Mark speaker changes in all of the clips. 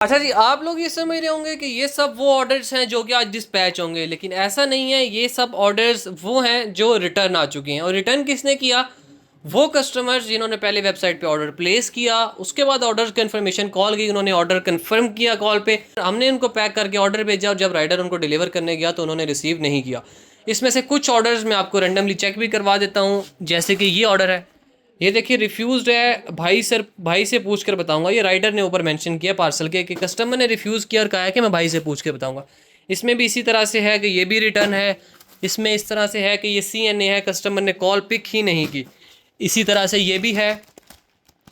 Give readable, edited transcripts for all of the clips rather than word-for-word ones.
Speaker 1: अच्छा जी, आप लोग ये समझ रहे होंगे कि ये सब वो ऑर्डर्स हैं जो कि आज डिस्पैच होंगे, लेकिन ऐसा नहीं है। ये सब ऑर्डर्स वो हैं जो रिटर्न आ चुके हैं। और रिटर्न किसने किया? वो कस्टमर्स जिन्होंने पहले वेबसाइट पे ऑर्डर प्लेस किया, उसके बाद ऑर्डर कंफर्मेशन कॉल गई, उन्होंने ऑर्डर कंफर्म किया कॉल पे, हमने उनको पैक करके ऑर्डर भेजा और जब राइडर उनको डिलीवर करने गया तो उन्होंने रिसीव नहीं किया। इसमें से कुछ ऑर्डर्स मैं आपको रेंडमली चेक भी करवा देता हूँ। जैसे कि ये ऑर्डर है, ये देखिए रिफ्यूज़ है। भाई से पूछ कर बताऊंगा। ये राइडर ने ऊपर मेंशन किया पार्सल के कि कस्टमर ने रिफ्यूज़ किया और कहा है कि मैं भाई से पूछ के बताऊंगा। इसमें भी इसी तरह से है कि ये भी रिटर्न है। इसमें इस तरह से है कि ये CNA है, कस्टमर ने कॉल पिक ही नहीं की। इसी तरह से ये भी है,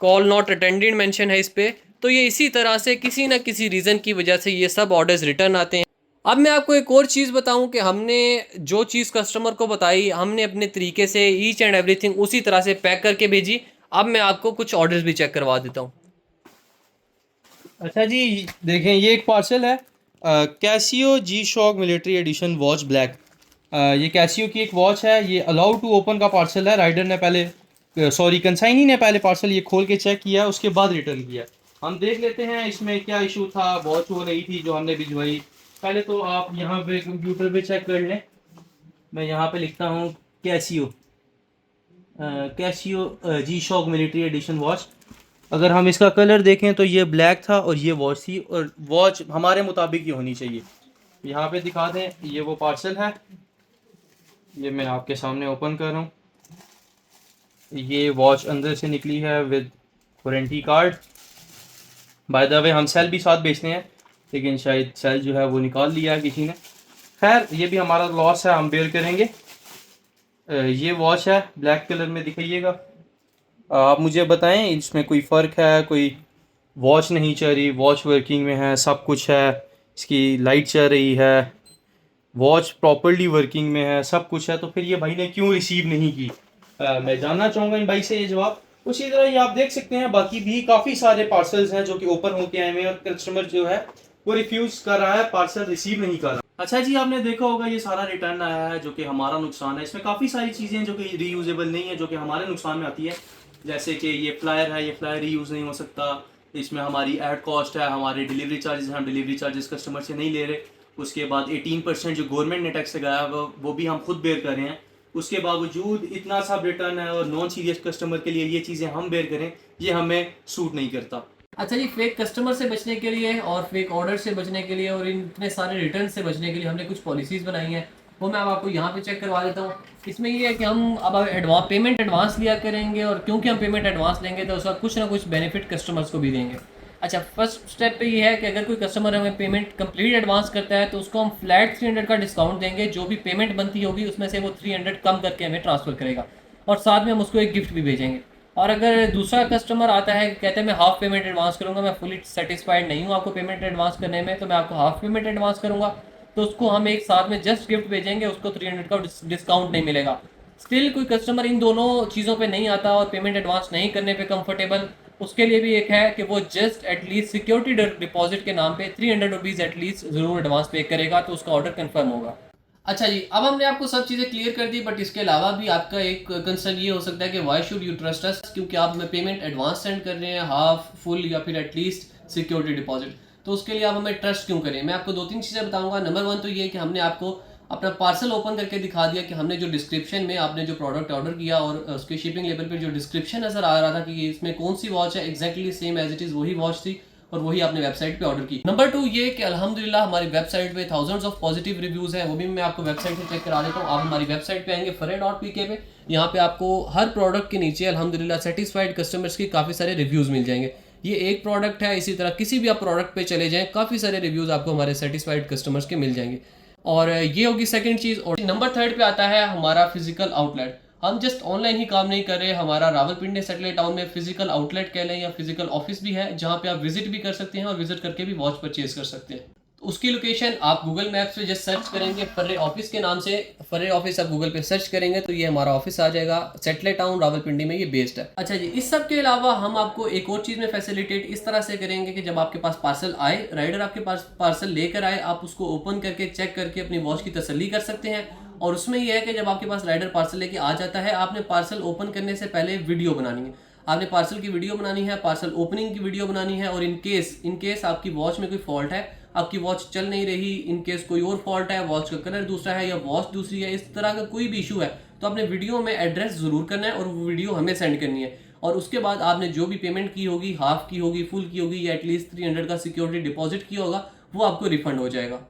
Speaker 1: कॉल नॉट अटेंडेड मेंशन है इस पर। तो ये इसी तरह से किसी ना किसी रीज़न की वजह से ये सब ऑर्डर्स रिटर्न आते हैं। अब मैं आपको एक और चीज़ बताऊं कि हमने जो चीज़ कस्टमर को बताई, हमने अपने तरीके से ईच एंड एवरीथिंग उसी तरह से पैक करके भेजी। अब मैं आपको कुछ ऑर्डर्स भी चेक करवा देता हूँ।
Speaker 2: अच्छा जी, देखें ये एक पार्सल है Casio G shock military edition watch black. ये कैसियो की एक वॉच है। ये अलाउ टू ओपन का पार्सल है। राइडर ने पहले सॉरी कंसाइनी ने पहले पार्सल ये खोल के चेक किया, उसके बाद रिटर्न किया। हम देख लेते हैं इसमें क्या इशू था। वॉच हो रही थी जो हमने भिजवाई। पहले तो आप यहाँ पे कंप्यूटर पे चेक कर लें। मैं यहाँ पे लिखता हूँ Casio Casio G shock military edition watch. अगर हम इसका कलर देखें तो ये ब्लैक था और ये वॉच थी, और वॉच हमारे मुताबिक ही होनी चाहिए। यहाँ पे दिखा दें, ये वो पार्सल है। ये मैं आपके सामने ओपन कर रहा हूँ। ये वॉच अंदर से निकली है with warranty card. By the way हम सेल भी साथ बेचते हैं, लेकिन शायद सेल जो है वो निकाल लिया है किसी ने। खैर ये भी हमारा लॉस है, हम बेयर करेंगे। ये वॉच है, ब्लैक कलर में दिखाइएगा। आप मुझे बताएं इसमें कोई फ़र्क है? कोई वॉच नहीं चल रही, वॉच वर्किंग में है, सब कुछ है। इसकी लाइट चल रही है, वॉच प्रॉपरली वर्किंग में है, सब कुछ है। तो फिर ये भाई ने क्यों रिसीव नहीं की? मैं जानना चाहूँगा इन भाई से ये जवाब। उसी तरह ये आप देख सकते हैं बाकी भी काफ़ी सारे पार्सल्स हैं जो कि ओपन होके आए हुए हैं, और कस्टमर जो है वो रिफ्यूज़ कर रहा है, पार्सल रिसीव नहीं कर रहा। अच्छा जी, आपने देखा होगा ये सारा रिटर्न आया है जो कि हमारा नुकसान है। इसमें काफ़ी सारी चीज़ें जो कि रीयूजेबल नहीं है, जो कि हमारे नुकसान में आती है। जैसे कि ये फ्लायर है, ये फ्लायर रीयूज़ नहीं हो सकता। इसमें हमारी ऐड कॉस्ट है, हमारे डिलीवरी चार्जेस, हम डिलीवरी चार्जेस कस्टमर से नहीं ले रहे। उसके बाद 18% जो गवर्नमेंट ने टैक्स लगाया वो भी हम खुद बेयर कर रहे हैं। उसके बावजूद इतना सा रिटर्न है और नॉन सीरियस कस्टमर के लिए ये चीज़ें हम बेयर करें, ये हमें सूट नहीं करता।
Speaker 1: अच्छा जी, फेक कस्टमर से बचने के लिए और फेक ऑर्डर से बचने के लिए और इन इतने सारे रिटर्न से बचने के लिए हमने कुछ पॉलिसीज़ बनाई हैं। वो मैं अब आपको यहाँ पे चेक करवा देता हूँ। इसमें ये है कि हम अब पेमेंट एडवांस लिया करेंगे, और क्योंकि हम पेमेंट एडवांस लेंगे तो उसका कुछ ना कुछ बेनिफिट कस्टमर्स को भी देंगे। अच्छा, फर्स्ट स्टेप पे ये है कि अगर कोई कस्टमर हमें पेमेंट कंप्लीट एडवांस करता है तो उसको हम फ्लैट 300 का डिस्काउंट देंगे। जो भी पेमेंट बनती होगी उसमें से वो 300 कम करके हमें ट्रांसफ़र करेगा, और साथ में हम उसको एक गिफ्ट भी भेजेंगे। और अगर दूसरा कस्टमर आता है, कहते हैं मैं हाफ पेमेंट एडवांस करूंगा, मैं फुली सेटिस्फाइड नहीं हूँ आपको पेमेंट एडवांस करने में, तो मैं आपको हाफ पेमेंट एडवांस करूंगा, तो उसको हम एक साथ में जस्ट गिफ्ट भेजेंगे, उसको 300 का डिस्काउंट नहीं मिलेगा। स्टिल कोई कस्टमर इन दोनों चीज़ों पे नहीं आता और पेमेंट एडवांस नहीं करने पे कंफर्टेबल, उसके लिए भी एक है कि वो जस्ट एटलीस्ट सिक्योरिटी डिपॉजिट के नाम पे 300 रुपीज़ एटलीस्ट ज़रूर एडवांस पे करेगा, तो उसका ऑर्डर कन्फर्म होगा। अच्छा जी, अब हमने आपको सब चीज़ें क्लियर कर दी, बट इसके अलावा भी आपका एक कंसर्न ये हो सकता है कि why should you trust us, क्योंकि आप हमें पेमेंट एडवांस सेंड कर रहे हैं, हाफ, फुल या फिर एटलीस्ट सिक्योरिटी डिपॉजिट, तो उसके लिए आप हमें ट्रस्ट क्यों करें? मैं आपको दो तीन चीज़ें बताऊंगा। नंबर वन तो ये कि हमने आपको अपना पार्सल ओपन करके दिखा दिया कि हमने जो डिस्क्रिप्शन में आपने जो प्रोडक्ट ऑर्डर किया और उसके शिपिंग लेवल पर जो डिस्क्रिप्शन नज़र आ रहा था कि इसमें कौन सी वॉच है, exactly same as it is वही वॉच थी और वही आपने वेबसाइट पे ऑर्डर की। नंबर टू ये कि अल्हम्दुलिल्लाह हमारी वेबसाइट पे थाउजेंड्स ऑफ पॉजिटिव रिव्यूज़ हैं, वो भी मैं आपको वेबसाइट से चेक करा देता हूँ। आप हमारी वेबसाइट पे आएंगे फरे.pk पे, यहाँ पे आपको हर प्रोडक्ट के नीचे अल्हम्दुलिल्लाह सेटिस्फाइड कस्टमर्स के काफ़ी सारे रिव्यूज़ मिल जाएंगे। ये एक प्रोडक्ट है, इसी तरह किसी भी आप प्रोडक्ट पे चले जाएँ, काफ़ी सारे रिव्यूज़ आपको हमारे सेटिस्फाइड कस्टमर्स के मिल जाएंगे। और ये होगी सेकंड चीज़। और नंबर थर्ड पे आता है हमारा फिजिकल आउटलेट। हम जस्ट ऑनलाइन ही काम नहीं कर रहे, हमारा रावलपिंडी सैटेलाइट टाउन में फिजिकल आउटलेट कह लें या फिजिकल ऑफिस भी है, जहाँ पे आप विजिट भी कर सकते हैं और विजिट करके भी वॉच परचेज कर सकते हैं। तो उसकी लोकेशन आप गूगल मैप्स पे जस्ट सर्च करेंगे फर्रे ऑफिस के नाम से, फर्रे ऑफिस आप गूगल पे सर्च करेंगे तो ये हमारा ऑफिस आ जाएगा, सैटेलाइट टाउन रावलपिंडी में ये बेस्ड है। अच्छा जी, इस सब के अलावा हम आपको एक और चीज़ में फैसिलिटेट इस तरह से करेंगे कि जब आपके पास पार्सल आए, राइडर आपके पास पार्सल लेकर आए, आप उसको ओपन करके चेक करके अपनी वॉच की तसल्ली कर सकते हैं। और उसमें यह है कि जब आपके पास राइडर पार्सल लेके आ जाता है, आपने पार्सल ओपन करने से पहले वीडियो बनानी है। आपने पार्सल की वीडियो बनानी है, पार्सल ओपनिंग की वीडियो बनानी है, और इन केस आपकी वॉच में कोई फॉल्ट है, आपकी वॉच चल नहीं रही, इन केस कोई और फॉल्ट है, वॉच का कलर दूसरा है या वॉच दूसरी है, इस तरह का कोई भी इशू है, तो आपने वीडियो में एड्रेस ज़रूर करना है और वो वीडियो हमें सेंड करनी है। और उसके बाद आपने जो भी पेमेंट की होगी, हाफ की होगी, फुल की होगी, या एटलीस्ट 300 का सिक्योरिटी डिपॉजिट किया होगा, वो आपको रिफंड हो जाएगा।